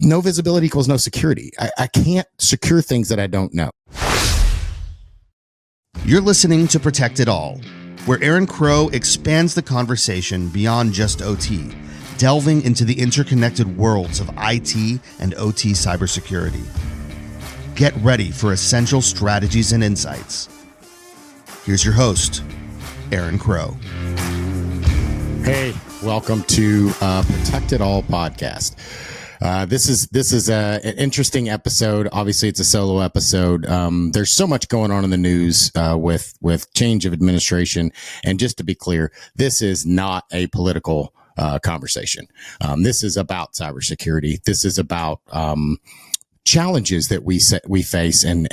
no visibility equals no security. I can't secure things that I don't know. You're listening to Protect It All, where Aaron Crow expands the conversation beyond just OT, delving into the interconnected worlds of IT and OT cybersecurity. Get ready for essential strategies and insights. Here's your host, Aaron Crow. Hey, welcome to Protect It All podcast. This is an interesting episode. Obviously, it's a solo episode. There's so much going on in the news with change of administration. And just to be clear, this is not a political conversation. This is about cybersecurity. This is about challenges that we face, and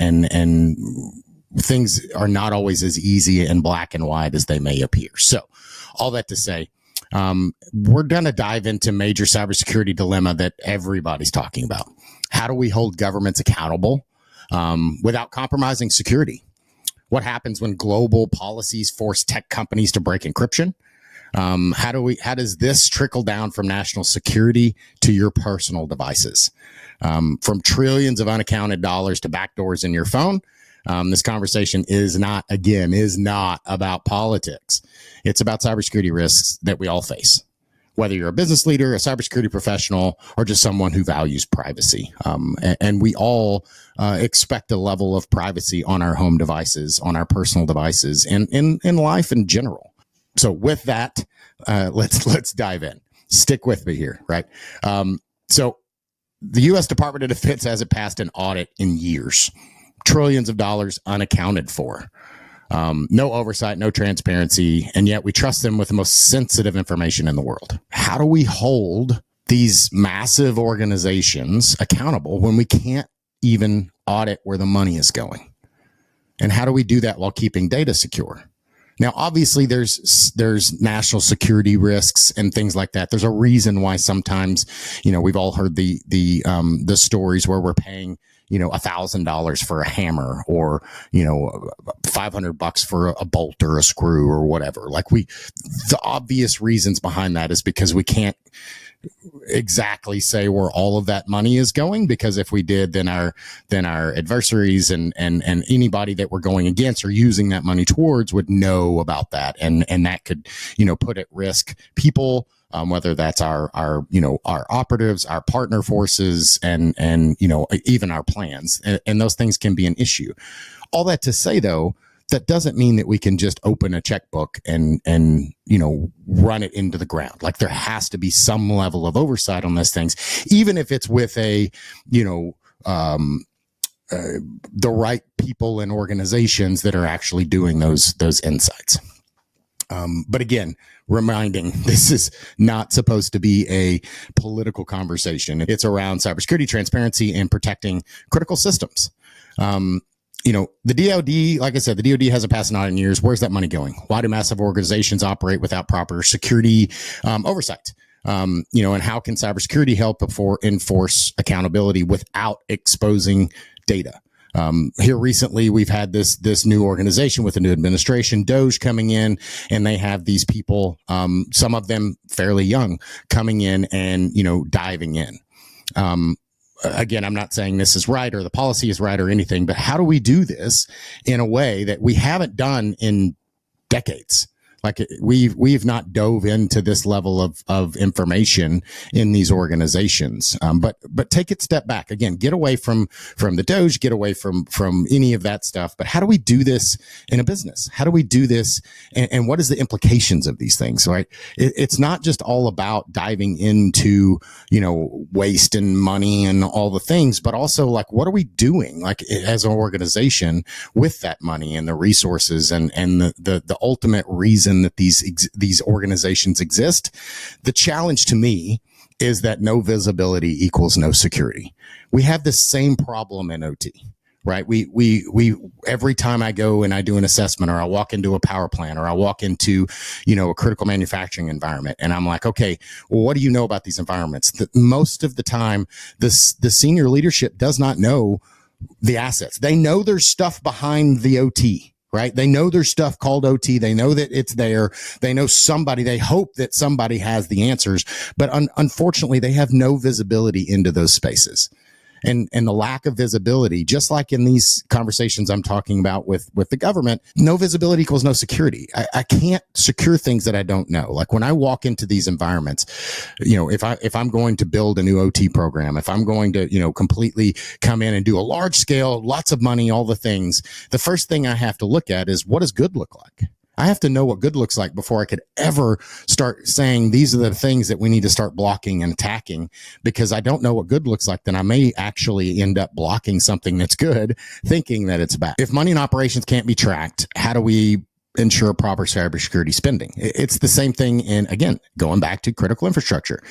things are not always as easy and black and white as they may appear. So, all that to say, we're going to dive into major cybersecurity dilemma that everybody's talking about. How do we hold governments accountable without compromising security? What happens when global policies force tech companies to break encryption? How does this trickle down from national security to your personal devices? From trillions of unaccounted dollars to backdoors in your phone. This conversation is not about politics. It's about cybersecurity risks that we all face, whether you're a business leader, a cybersecurity professional, or just someone who values privacy. And we all expect a level of privacy on our home devices, on our personal devices, and in life in general. So with that, let's dive in. Stick with me here, right? So the U.S. Department of Defense hasn't passed an audit in years. Trillions of dollars unaccounted for. No oversight, no transparency, and yet we trust them with the most sensitive information in the world. How do we hold these massive organizations accountable when we can't even audit where the money is going? And how do we do that while keeping data secure? Now, obviously, there's national security risks and things like that. There's a reason why sometimes, we've all heard the stories where we're paying $1,000 for a hammer, or $500 for a bolt or a screw or whatever. The obvious reasons behind that is because we can't exactly say where all of that money is going, because if we did, then our adversaries and anybody that we're going against or using that money towards would know about that, and that could put at risk people, whether that's our operatives, our partner forces, and even our plans, and those things can be an issue. All that to say, though, that doesn't mean that we can just open a checkbook and run it into the ground. There has to be some level of oversight on those things, even if it's with the right people and organizations that are actually doing those insights. But again, reminding, this is not supposed to be a political conversation. It's around cybersecurity, transparency, and protecting critical systems. The DoD, like I said, the DoD hasn't passed an audit in years. Where's that money going? Why do massive organizations operate without proper security oversight? And how can cybersecurity help enforce accountability without exposing data? Here recently, we've had this new organization with a new administration, DOJ, coming in, and they have these people, some of them fairly young, coming in and, diving in. Again, I'm not saying this is right or the policy is right or anything, but how do we do this in a way that we haven't done in decades? We've not dove into this level of information in these organizations. But take it step back again, get away from the DOJ, get away from any of that stuff. But how do we do this in a business? How do we do this? And what is the implications of these things? Right? It's not just all about diving into, waste and money and all the things, but also what are we doing as an organization with that money and the resources and the ultimate reason that these organizations exist. The challenge to me is that no visibility equals no security. We have the same problem in OT, right? We every time I go and I do an assessment, or I walk into a power plant, or I walk into, a critical manufacturing environment, and I'm like, okay, well, what do you know about these environments? Most of the time, the senior leadership does not know the assets. They know there's stuff behind the OT, right? They know there's stuff called OT. They know that it's there. They know somebody, they hope that somebody has the answers, but unfortunately they have no visibility into those spaces. And the lack of visibility, just like in these conversations I'm talking about with the government, no visibility equals no security. I can't secure things that I don't know. Like when I walk into these environments, if I'm going to build a new OT program, if I'm going to, completely come in and do a large scale, lots of money, all the things, the first thing I have to look at is, what does good look like? I have to know what good looks like before I could ever start saying these are the things that we need to start blocking and attacking, because I don't know what good looks like. Then I may actually end up blocking something that's good, thinking that it's bad. If money and operations can't be tracked, how do we ensure proper cybersecurity spending? It's the same thing in, again, going back to critical infrastructure.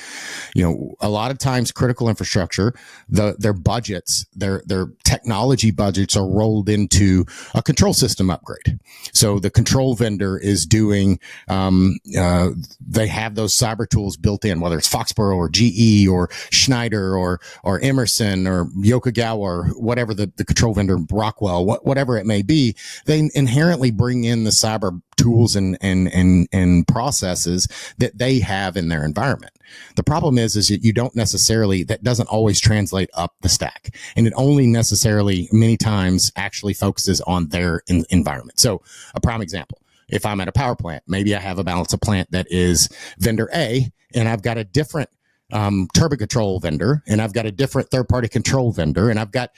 A lot of times critical infrastructure, their budgets, their technology budgets are rolled into a control system upgrade. So the control vendor is doing, they have those cyber tools built in, whether it's Foxborough or GE or Schneider or Emerson or Yokogawa or whatever the control vendor, Rockwell, whatever it may be. They inherently bring in the cyber tools and processes that they have in their environment. The problem is that you don't necessarily, that doesn't always translate up the stack. And it only necessarily many times actually focuses on their environment. So a prime example, if I'm at a power plant, maybe I have a balance of plant that is vendor A, and I've got a different turbo control vendor, and I've got a different third-party control vendor, and I've got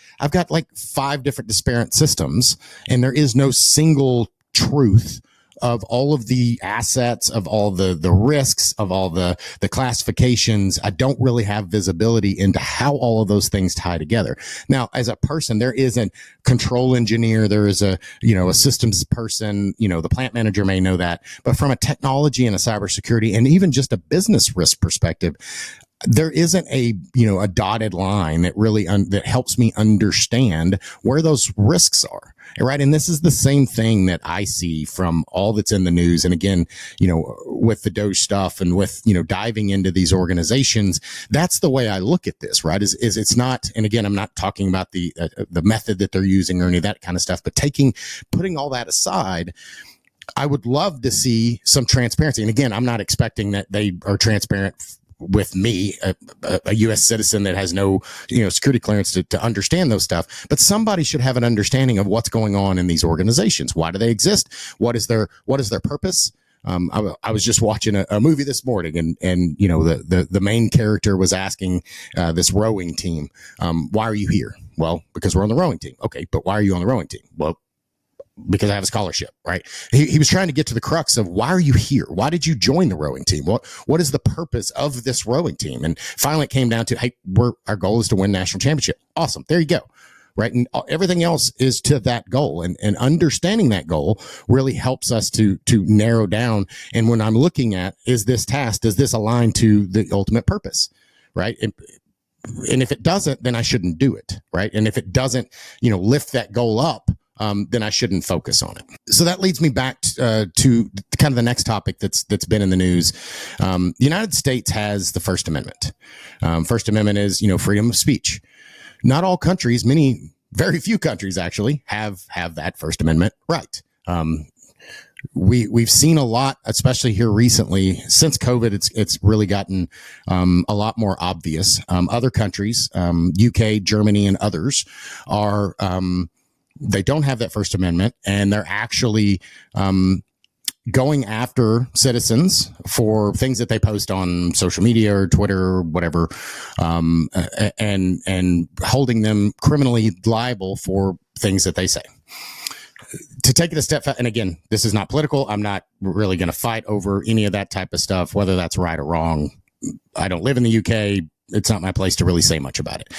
like 5 different disparate systems, and there is no single truth of all of the assets, of all the risks, of all the classifications. I don't really have visibility into how all of those things tie together. Now, as a person, there is a control engineer, there is a systems person, the plant manager may know that, but from a technology and a cybersecurity and even just a business risk perspective, there isn't a dotted line that really that helps me understand where those risks are. Right. And this is the same thing that I see from all that's in the news. And again, with the Doge stuff and with, diving into these organizations, that's the way I look at this, right? Is it's not, and again, I'm not talking about the method that they're using or any of that kind of stuff, but putting all that aside, I would love to see some transparency. And again, I'm not expecting that they are transparent with me, a U.S. citizen that has no, security clearance to understand those stuff. But somebody should have an understanding of what's going on in these organizations. Why do they exist? What is their purpose? I was just watching a movie this morning, and the main character was asking this rowing team, why are you here? Well, because we're on the rowing team. Okay, but why are you on the rowing team? Well, because I have a scholarship, right? He was trying to get to the crux of, why are you here? Why did you join the rowing team? What is the purpose of this rowing team? And finally it came down to, hey, our goal is to win national championship. Awesome. There you go. Right. And everything else is to that goal, and understanding that goal really helps us to narrow down. And when I'm looking at, is this task, does this align to the ultimate purpose? Right. And if it doesn't, then I shouldn't do it. Right. And if it doesn't, lift that goal up, then I shouldn't focus on it. So that leads me back to kind of the next topic that's been in the news. The United States has the First Amendment. First Amendment is, freedom of speech. Not all countries, very few countries actually have that First Amendment right. We've seen a lot, especially here recently since COVID. It's really gotten a lot more obvious. Other countries, UK, Germany, and others are. They don't have that First Amendment, and they're actually going after citizens for things that they post on social media or Twitter or whatever, and holding them criminally liable for things that they say. To take it a step, and again, this is not political. I'm not really going to fight over any of that type of stuff, whether that's right or wrong. I don't live in the UK. It's not my place to really say much about it.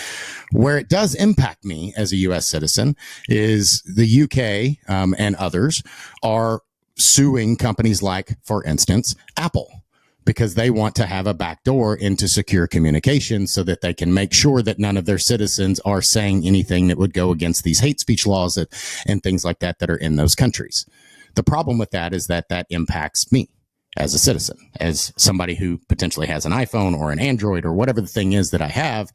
Where it does impact me as a U.S. citizen is the UK and others are suing companies like, for instance, Apple, because they want to have a backdoor into secure communication so that they can make sure that none of their citizens are saying anything that would go against these hate speech laws and things like that are in those countries. The problem with that is that impacts me. as a citizen, as somebody who potentially has an iPhone or an Android or whatever the thing is that I have.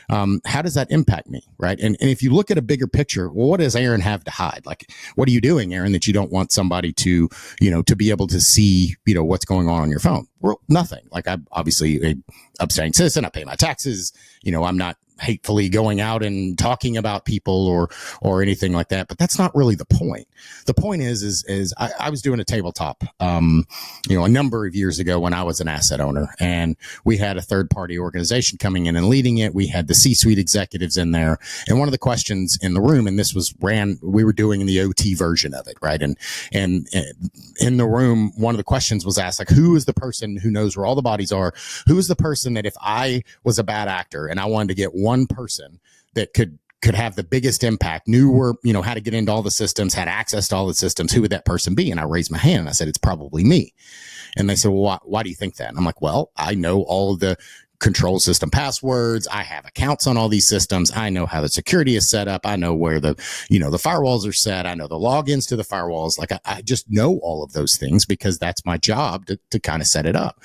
How does that impact me, right? And if you look at a bigger picture, well, what does Aaron have to hide? Like, what are you doing, Aaron, that you don't want somebody to, to be able to see, what's going on your phone? Well, nothing. Like, I'm obviously a upstanding citizen. I pay my taxes. I'm not hatefully going out and talking about people or anything like that. But that's not really the point. The point is I was doing a tabletop, a number of years ago when I was an asset owner, and we had a third party organization coming in and leading it. We had the C-suite executives in there. And one of the questions in the room, and this was we were doing the OT version of it, right? And in the room, one of the questions was asked, like, who is the person who knows where all the bodies are? Who is the person that if I was a bad actor and I wanted to get one person that could have the biggest impact, knew how to get into all the systems, had access to all the systems, who would that person be? And I raised my hand and I said, it's probably me. And they said, well, why do you think that? And I'm like, well, I know all of the control system passwords. I have accounts on all these systems. I know how the security is set up. I know where the firewalls are set. I know the logins to the firewalls. Like I just know all of those things because that's my job to kind of set it up.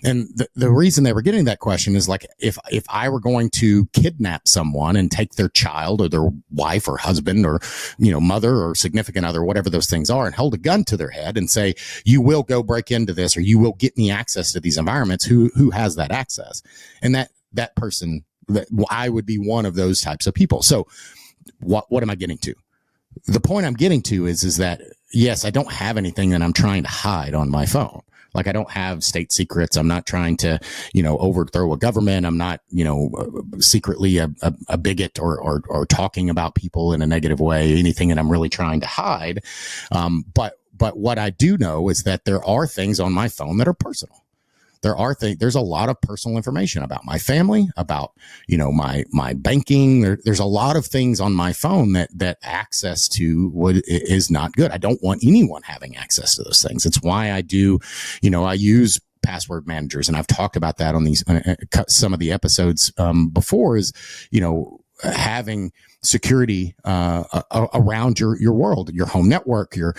And the reason they were getting that question is like, if I were going to kidnap someone and take their child or their wife or husband or, mother or significant other, whatever those things are, and hold a gun to their head and say, you will go break into this, or you will get me access to these environments, who has that access? And that person, I would be one of those types of people. So what am I getting to? The point I'm getting to is that, yes, I don't have anything that I'm trying to hide on my phone. Like I don't have state secrets. I'm not trying to, overthrow a government. I'm not, secretly a bigot or talking about people in a negative way, anything that I'm really trying to hide. But what I do know is that there are things on my phone that are personal. There's a lot of personal information about my family, about, my banking. There's a lot of things on my phone that access to what is not good. I don't want anyone having access to those things. It's why I do, I use password managers, and I've talked about that on these, some of the episodes, before is, having security around your world, your home network, your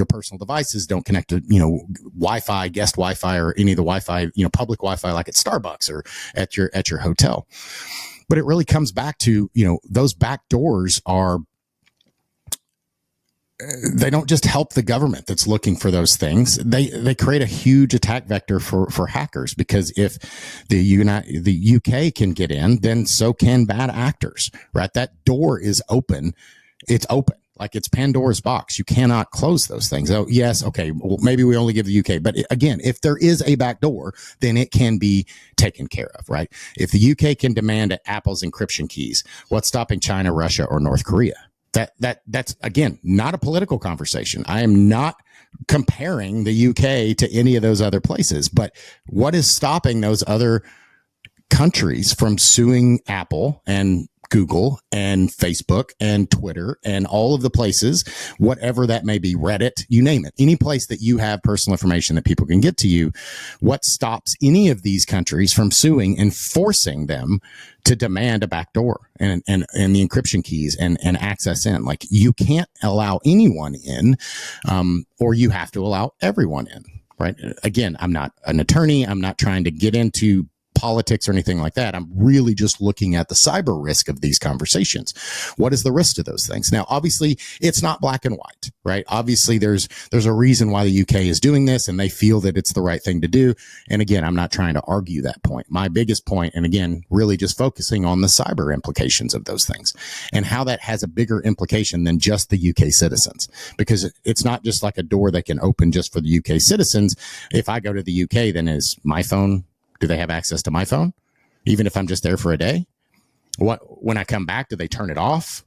personal devices don't connect to Wi-Fi, guest Wi-Fi, or any of the Wi-Fi, public Wi-Fi like at Starbucks or at your hotel. But it really comes back to those backdoors they don't just help the government that's looking for those things. They create a huge attack vector for hackers, because if the UK can get in, then so can bad actors, right? That door is open. It's open. Like it's Pandora's box. You cannot close those things. Oh, yes. Okay. Well, maybe we only give the UK, but again, if there is a back door, then it can be taken care of, right? If the UK can demand Apple's encryption keys, what's stopping China, Russia, or North Korea? That's again not a political conversation. I am not comparing the UK to any of those other places, but what is stopping those other countries from suing Apple and Google and Facebook and Twitter and all of the places, whatever that may be, Reddit, you name it, any place that you have personal information that people can get to you? What stops any of these countries from suing and forcing them to demand a backdoor and the encryption keys and access in? Like, you can't allow anyone in, or you have to allow everyone in, right? Again, I'm not an attorney. I'm not trying to get into politics or anything like that. I'm really just looking at the cyber risk of these conversations. What is the risk to those things? Now, obviously, it's not black and white, right? Obviously, there's a reason why the UK is doing this, and they feel that it's the right thing to do. And again, I'm not trying to argue that point. My biggest point, and again, really just focusing on the cyber implications of those things and how that has a bigger implication than just the UK citizens, because it's not just like a door that can open just for the UK citizens. If I go to the UK, then is my phone, do they have access to my phone, even if I'm just there for a day? When I come back, do they turn it off?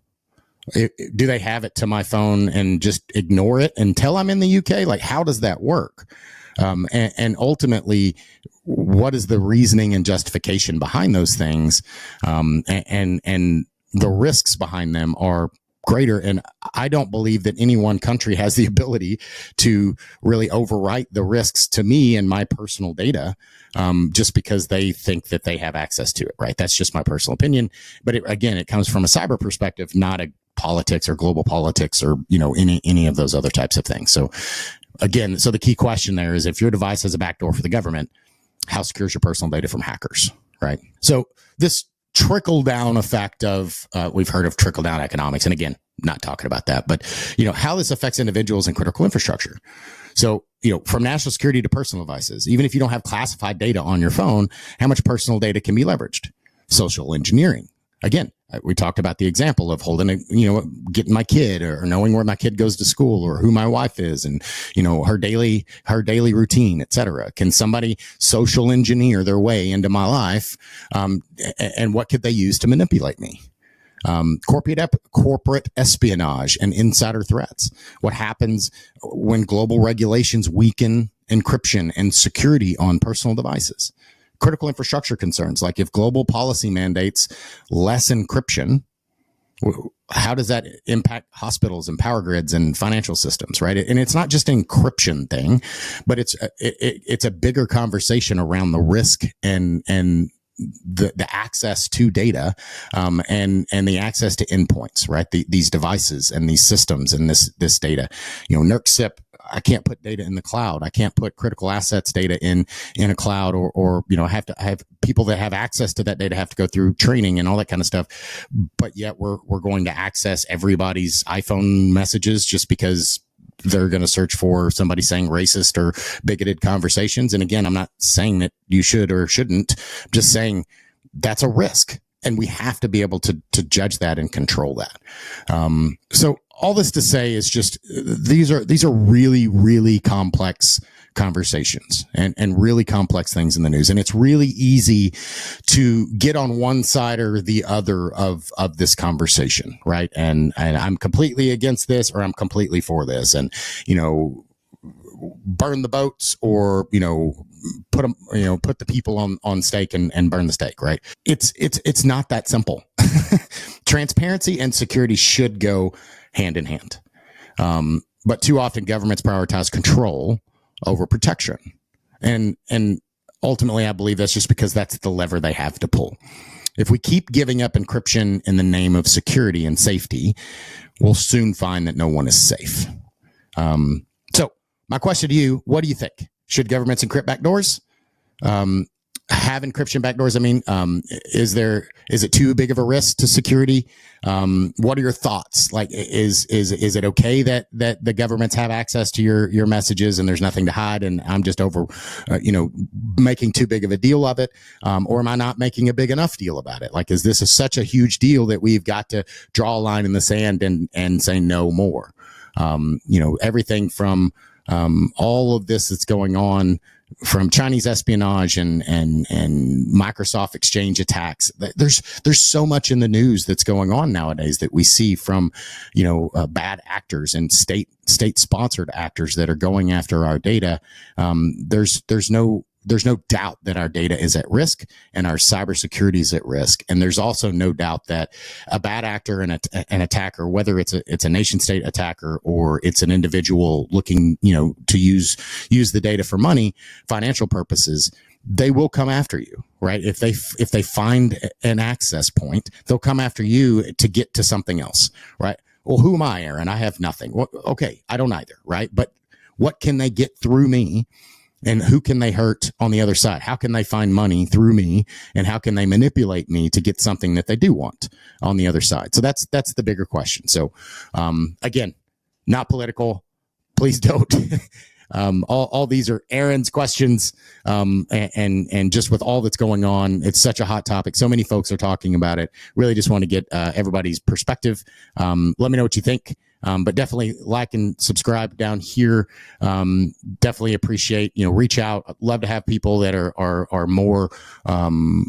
Do they have it to my phone and just ignore it until I'm in the UK? Like, how does that work? And ultimately, what is the reasoning and justification behind those things? And the risks behind them are greater. And I don't believe that any one country has the ability to really overwrite the risks to me and my personal data, just because they think that they have access to it, right? That's just my personal opinion. But again, it comes from a cyber perspective, not a politics or global politics or, any of those other types of things. So again, so the key question there is, if your device has a backdoor for the government, how secure is your personal data from hackers, right? So this trickle down effect of, we've heard of trickle down economics. And again, not talking about that, but how this affects individuals and critical infrastructure. So, from national security to personal devices, even if you don't have classified data on your phone, how much personal data can be leveraged? Social engineering. Again, we talked about the example of getting my kid, or knowing where my kid goes to school, or who my wife is, and, her daily routine, et cetera. Can somebody social engineer their way into my life? And what could they use to manipulate me? Corporate espionage and insider threats. What happens when global regulations weaken encryption and security on personal devices? Critical infrastructure concerns, like if global policy mandates less encryption, how does that impact hospitals and power grids and financial systems, right? And it's not just an encryption thing, but it's a bigger conversation around the risk and the access to data, and the access to endpoints, right? These devices and these systems and this data, NERC-CIP. I can't put data in the cloud. I can't put critical assets data in a cloud, or I have people that have access to that data have to go through training and all that kind of stuff. But yet we're going to access everybody's iPhone messages just because they're going to search for somebody saying racist or bigoted conversations. And again, I'm not saying that you should or shouldn't. I'm just saying that's a risk, and we have to be able to judge that and control that. So all this to say is just, these are really, really complex conversations and really complex things in the news. And it's really easy to get on one side or the other of this conversation, right? And I'm completely against this, or I'm completely for this, and, burn the boats, or, put them, put the people on stake and burn the stake, right? It's not that simple. Transparency and security should go hand in hand. But too often governments prioritize control over protection. And ultimately, I believe that's just because that's the lever they have to pull. If we keep giving up encryption in the name of security and safety, we'll soon find that no one is safe. So my question to you, what do you think? Should governments encrypt backdoors? Have encryption backdoors? I mean, is it too big of a risk to security? What are your thoughts? Like, is it okay that the governments have access to your messages and there's nothing to hide, and I'm just making too big of a deal of it? Or am I not making a big enough deal about it? Like, is this such a huge deal that we've got to draw a line in the sand and say no more? Everything from, all of this that's going on, from Chinese espionage and Microsoft Exchange attacks. There's so much in the news that's going on nowadays that we see from, bad actors and state sponsored actors that are going after our data. There's no doubt that our data is at risk and our cybersecurity is at risk. And there's also no doubt that a bad actor and an attacker, whether it's a nation state attacker or it's an individual looking, to use the data for money, financial purposes, they will come after you, right? If they find an access point, they'll come after you to get to something else, right? Well, who am I, Aaron? I have nothing. Well, okay, I don't either, right? But what can they get through me? And who can they hurt on the other side? How can they find money through me? And how can they manipulate me to get something that they do want on the other side? So that's the bigger question. So, again, not political. Please don't. All these are Aaron's questions. And just with all that's going on, it's such a hot topic. So many folks are talking about it. Really just want to get everybody's perspective. Let me know what you think. But definitely like and subscribe down here. Definitely appreciate, reach out. I'd love to have people that are more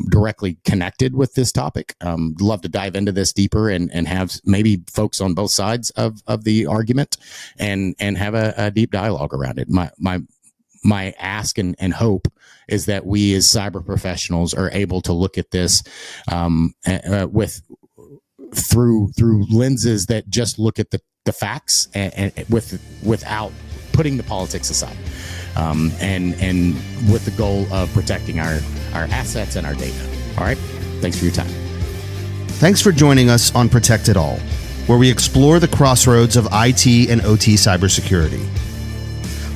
directly connected with this topic. Love to dive into this deeper and have maybe folks on both sides of the argument and have a deep dialogue around it. My ask and hope is that we as cyber professionals are able to look at this through lenses that just look at the facts and without putting the politics aside, and with the goal of protecting our assets and our data. All right. Thanks for your time. Thanks for joining us on Protect It All, where we explore the crossroads of IT and OT cybersecurity.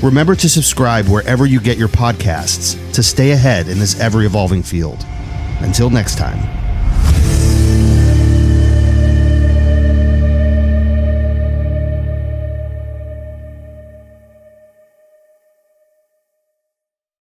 Remember to subscribe wherever you get your podcasts to stay ahead in this ever-evolving field. Until next time.